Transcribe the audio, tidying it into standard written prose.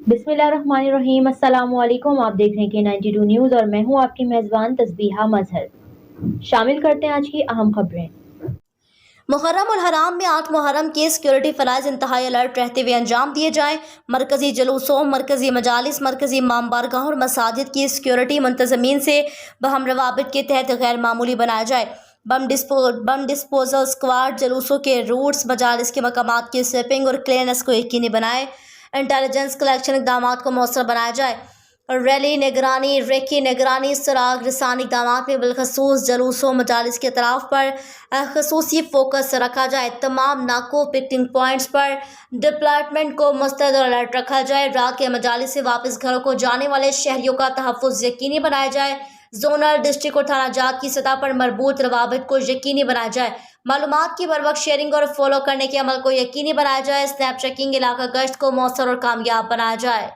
बिस्मिल्लाहिर्रहमानिर्रहीम। अस्सलाम वालेकुम। आप देख रहे हैं K92 न्यूज़ और मैं हूं आपकी मेज़बान तस्बीहा मजहर। शामिल करते हैं आज की अहम खबरें। मुहर्रम और हराम में 8 मुहर्रम के सिक्योरिटी फराइज इंतहाई अलर्ट रहते हुए अंजाम दिए जाएँ। मरकजी जुलूसों, मरकजी मजालिस, मरकजी इमाम बारगाह और मसाजिद की सिक्योरिटी मुंतजमीन से बहम रवाबित के तहत गैर मामूली बनाया जाए। बम डिस्पोजल स्क्वाड जुलूसों के रूट्स, मजालिस के मकामात की स्वीपिंग और क्लीयरेंस को यकीनी बनाए। इंटेलिजेंस कलेक्शन इक़दाम को मौसर बनाया जाए। रैली निगरानी, रेकी निगरानी, सुराग रसानी इक़दाम में बिलखसूस जलूसों मजालिस के अतराफ़ पर खसूसी फोकस रखा जाए। तमाम नाकों, पिकनिक पॉइंट्स पर डिप्लॉयमेंट को मुस्तैद और अलर्ट रखा जाए। रात के मजालिस से वापस घरों को जाने वाले शहरियों का तहफ़्फ़ुज़ यकीनी बनाया जाए। जोनल, डिस्ट्रिक्ट और थाना जात की सतह पर मरबूत रवाबित को यकीनी बनाया जाए। मालूमात की बर वक्त शेयरिंग और फॉलो करने के अमल को यकीनी बनाया जाए। स्नैप चेकिंग, इलाका गश्त को मौसर और कामयाब बनाया जाए।